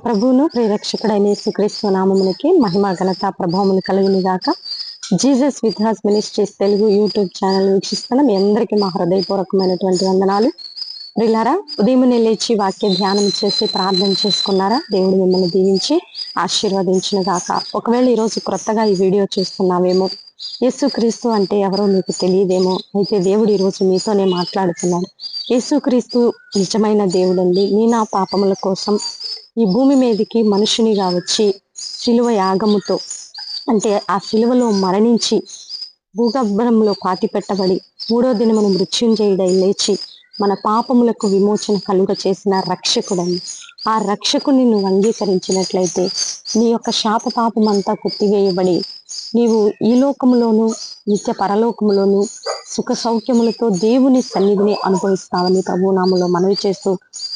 ప్రభువును ప్రియరక్షకుడైన యేసుక్రీస్తు నామమునికి మహిమ ఘనత ప్రభావములు కలుగును గాక. Jesus with has ministries Telugu YouTube channel వీక్షిస్తున్న మీ అందరికీ మా హృదయపూర్వకమైనటువంటి వందనాలు. ప్రియులారా, ఉదయమునే లేచి వాక్య ధ్యానం చేసి ప్రార్థన చేసుకున్నారా? దేవుడు మిమ్మల్ని దీవించి ఆశీర్వదించును గాక. ఒకవేళ ఈరోజు క్రొత్తగా ఈ వీడియో చూస్తున్నావేమో, యేసుక్రీస్తు అంటే ఎవరో మీకు తెలియదేమో, అయితే దేవుడు ఈరోజు మీతోనే మాట్లాడుతున్నాడు. యేసుక్రీస్తు నిజమైన దేవుడండి. నీ నా పాపముల కోసం ఈ భూమి మీదకి మనుషునిగా వచ్చి శిలువ యాగముతో, అంటే ఆ శిలువలో మరణించి భూగర్భంలో పాతి పెట్టబడి మూడో దినమును మృత్యుంజయుడై లేచి మన పాపములకు విమోచన కలుగ చేసిన రక్షకుడని. ఆ రక్షకుని నువ్వు అంగీకరించినట్లయితే నీ యొక్క శాప పాపం అంతా కొట్టివేయబడి నీవు ఈ లోకములోను నిత్య పరలోకములోను సుఖ సౌఖ్యములతో దేవుని సన్నిధిని అనుభవిస్తావని ప్రభునామములో మనవి చేస్తూ,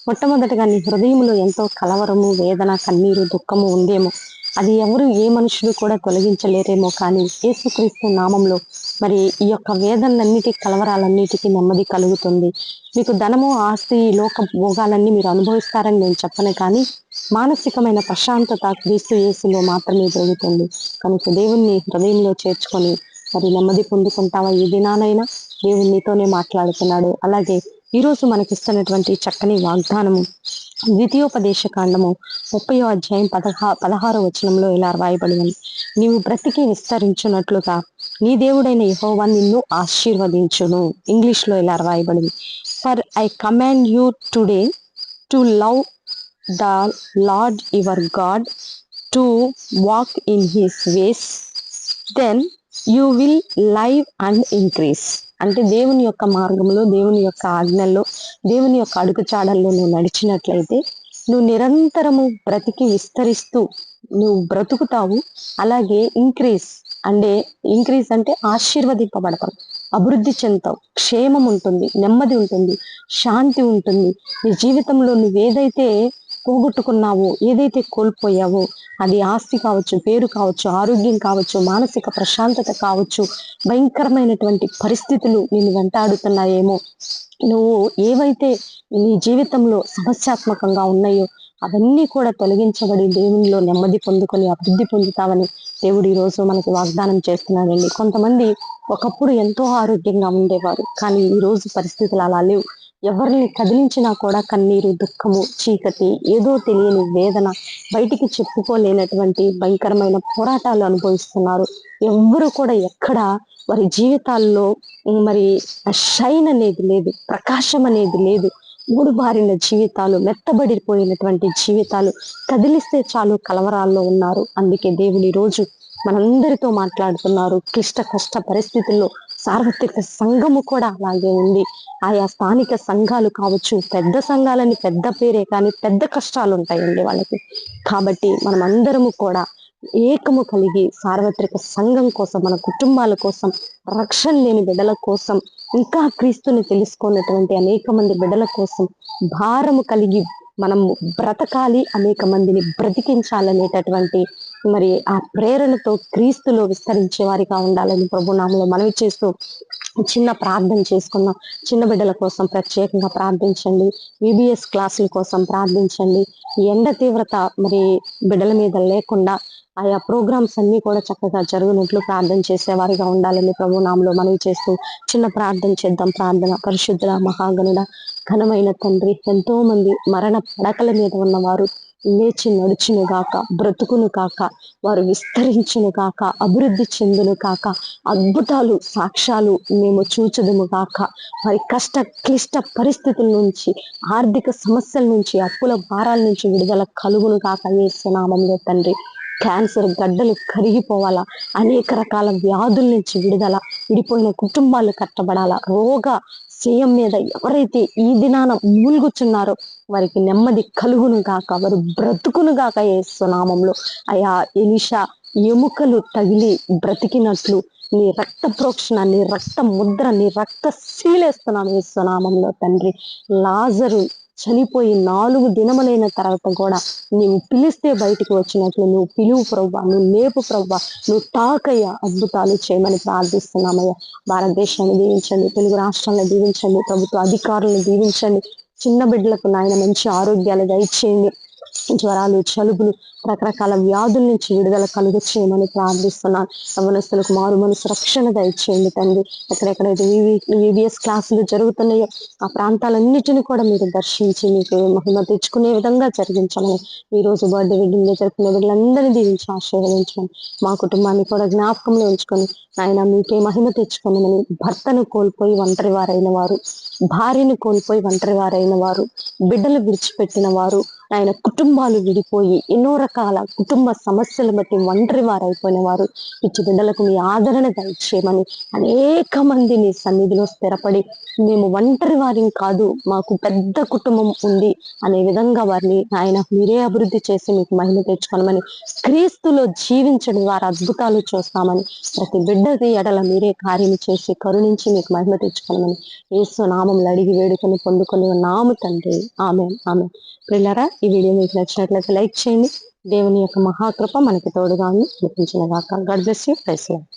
మొట్టమొదటిగా నీ హృదయంలో ఎంతో కలవరము, వేదన, కన్నీరు, దుఃఖము ఉందేమో, అది ఎవరు ఏ మనుషులు కూడా తొలగించలేరేమో, కానీ యేసుక్రీస్తు నామంలో మరి ఈ యొక్క వేదనలన్నిటికీ, కలవరాలన్నిటికీ నెమ్మది కలుగుతుంది. మీకు ధనము, ఆస్తి, లోక భోగాలన్నీ మీరు అనుభవిస్తారని నేను చెప్పను, కానీ మానసికమైన ప్రశాంతత క్రీస్తు యేసులో మాత్రమే దొరుకుతుంది. కనుక దేవుణ్ణి హృదయంలో చేర్చుకొని మరి నెమ్మది పొందుకుంటావా? ఈ దినానైనా దేవుడు నీతోనే మాట్లాడుతున్నాడు. అలాగే ఈరోజు మనకిస్తున్నటువంటి చక్కని వాగ్దానము ద్వితీయోపదేశ కాండము 30వ అధ్యాయం 16వ వచనంలో ఇలా రాయబడింది: నీవు బ్రతికి విస్తరించున్నట్లుగా నీ దేవుడైన యెహోవా నిన్ను ఆశీర్వదించును. ఇంగ్లీష్ లో ఇలా రాయబడింది: for I command you today to love the Lord your God, to walk in his ways, then you will live and increase. అంటే దేవుని యొక్క మార్గంలో, దేవుని యొక్క ఆజ్ఞల్లో, దేవుని యొక్క అడుగుచాడల్లో నువ్వు నడిచినట్లయితే నువ్వు నిరంతరము బ్రతికి విస్తరిస్తూ నువ్వు బ్రతుకుతావు. అలాగే ఇంక్రీజ్ అంటే ఆశీర్వదింపబడతావు, అభివృద్ధి చెందుతావు, క్షేమం ఉంటుంది, నెమ్మది ఉంటుంది, శాంతి ఉంటుంది. నీ జీవితంలో నువ్వేదైతే పోగొట్టుకున్నావో, ఏదైతే కోల్పోయావో, అది ఆస్తి కావచ్చు, పేరు కావచ్చు, ఆరోగ్యం కావచ్చు, మానసిక ప్రశాంతత కావచ్చు, భయంకరమైనటువంటి పరిస్థితులు నిన్ను వెంటాడుతున్నాయేమో, నువ్వు ఏవైతే నీ జీవితంలో సమస్యాత్మకంగా ఉన్నాయో అవన్నీ కూడా తొలగించబడి దేవునిలో నెమ్మది పొందుకొని అభివృద్ధి పొందుతావని దేవుడు ఈరోజు మనకి వాగ్దానం చేస్తున్నాడండి. కొంతమంది ఒకప్పుడు ఎంతో ఆరోగ్యంగా ఉండేవారు, కానీ ఈరోజు పరిస్థితులు అలా లేవు. ఎవరిని కదిలించినా కూడా కన్నీరు, దుఃఖము, చీకటి, ఏదో తెలియని వేదన, బయటికి చెప్పుకోలేనటువంటి భయంకరమైన పోరాటాలు అనుభవిస్తున్నారు. ఎవ్వరు కూడా ఎక్కడ వారి జీవితాల్లో మరి షైన్ అనేది లేదు, ప్రకాశం అనేది లేదు. ఊడుబారిన జీవితాలు, మెత్తబడిపోయినటువంటి జీవితాలు, కదిలిస్తే చాలు కలవరాల్లో ఉన్నారు. అందుకే దేవుడు ఈరోజు మనందరితో మాట్లాడుతున్నారు. క్లిష్ట కష్ట పరిస్థితుల్లో సార్వత్రిక సంఘము కూడా అలాగే ఉంది. ఆయా స్థానిక సంఘాలు కావచ్చు, పెద్ద సంఘాలని పెద్ద పేరే, కానీ పెద్ద కష్టాలు ఉంటాయండి వాళ్ళకి. కాబట్టి మనం అందరము కూడా ఏకము కలిగి సార్వత్రిక సంఘం కోసం, మన కుటుంబాల కోసం, రక్షణ లేని బిడ్డల కోసం, ఇంకా క్రీస్తుని తెలుసుకున్నటువంటి అనేక మంది బిడ్డల కోసం భారము కలిగి మనం బ్రతకాలి, అనేక మందిని బ్రతికించాలనేటటువంటి మరి ఆ ప్రేరణతో క్రీస్తులో విస్తరించే వారిగా ఉండాలని ప్రభునామములో మనవి చేస్తూ చిన్న ప్రార్థన చేసుకుందాం. చిన్న బిడ్డల కోసం ప్రత్యేకంగా ప్రార్థించండి. VBS క్లాసుల కోసం ప్రార్థించండి. ఈ ఎండ తీవ్రత మరి బిడ్డల మీద లేకుండా ఆయా ప్రోగ్రామ్స్ అన్ని కూడా చక్కగా జరుగునట్లు ప్రార్థన చేసేవారిగా ఉండాలని ప్రభునామములో మనవి చేస్తూ చిన్న ప్రార్థన చేద్దాం. ప్రార్థన. పరిశుద్ధ మహాగణుడ, ఘనమైన తండ్రి, ఎంతో మంది మరణ పడకల మీద ఉన్నవారు లేచి నడుచును గాక, బ్రతుకును కాక, వారు విస్తరించును కాక, అభివృద్ధి చెందును కాక, అద్భుతాలు, సాక్ష్యాలు మేము చూచుదుము కాక, వారి క్లిష్ట పరిస్థితుల నుంచి, ఆర్థిక సమస్యల నుంచి, అప్పుల భారాల నుంచి విడుదల కలుగును కాక యేసు నామములో తండ్రి. క్యాన్సర్ గడ్డలు కరిగిపోవాలా, అనేక రకాల వ్యాధుల నుంచి విడిపోయిన కుటుంబాలు కట్టబడాలా, రోగ శయం మీద ఎవరైతే ఈ దినాన మూల్గుచున్నారో వారికి నెమ్మది కలుగును గాక, వారు బ్రతుకును గాక యేసు నామములో. అయా ఎలీషా ఎముకలు తగిలి బ్రతికినట్లు నీ రక్త ప్రోక్షణ, నీ రక్త ముద్ర, నీ రక్త శీలేస్తున్నాను యేసు నామములో తండ్రి. లాజరు చనిపోయి 4 దినములైన తర్వాత కూడా నువ్వు పిలిస్తే బయటికి వచ్చినట్లు నువ్వు పిలువు ప్రభువా, నువ్వు లేపు ప్రభువా, నువ్వు తాకయ్యా, అద్భుతాలు చేయమని ప్రార్థిస్తున్నామయ్యా. భారతదేశాన్ని దీవించండి, తెలుగు రాష్ట్రాలను దీవించండి, ప్రభుత్వ అధికారులను దీవించండి. చిన్న బిడ్డలకు నాయన మంచి ఆరోగ్యాలు దయచేయండి. జ్వరాలు, జలుబులు, రకరకాల వ్యాధుల నుంచి విడుదల కలుగ చేయమని ప్రార్థిస్తున్నాను. యవ్వనస్తులకు మారు మనసు రక్షణ దయచేయండి తండ్రి. ఎక్కడెక్కడైతే VBS క్లాసులు జరుగుతున్నాయో ఆ ప్రాంతాలన్నిటిని కూడా మీరు దర్శించి మీకు మహిమ తెచ్చుకునే విధంగా జరిగించమని, ఈ రోజు బర్త్డే వెడ్డింగ్ జరుపుకునే వీళ్ళందరినీ దీవించి ఆశీర్వదించమని, మా కుటుంబాన్ని కూడా జ్ఞాపకంలో ఉంచుకొని ఆయన మీకే మహిమ తెచ్చుకోమని, భర్తను కోల్పోయి ఒంటరి వారైన వారు, భార్యను కోల్పోయి ఒంటరి వారైన వారు, బిడ్డలు విడిచిపెట్టిన వారు, ఆయన కుటుంబాలు విడిపోయి ఎన్నో రకాల కుటుంబ సమస్యలు బట్టి ఒంటరి వారైపోయిన వారు, పిచ్చి బిడ్డలకు మీ ఆదరణ దయచేయమని, అనేక మంది మీ సన్నిధిలో స్థిరపడి మేము ఒంటరి వారిని కాదు, మాకు పెద్ద కుటుంబం ఉంది అనే విధంగా వారిని ఆయన మీరే అభివృద్ధి చేసి మీకు మహిమ తెచ్చుకోనమని, క్రీస్తులో జీవించడం వారి అద్భుతాలు చూస్తామని, ప్రతి బిడ్డకి ఎడల మీరే కార్యం చేసి కరుణించి మీకు మహిమ తెచ్చుకోనమని యేసు నామములో అడిగి వేడుకొని పొందుకొని ఉన్నాము తండ్రి. ఆమేన్, ఆమేన్. ప్రియులారా, ఈ వీడియో మీకు నచ్చినట్లయితే లైక్ చేయండి. దేవుని యొక్క మహాకృప మనకి తోడుగా ఉంది. God bless you. Praise lord.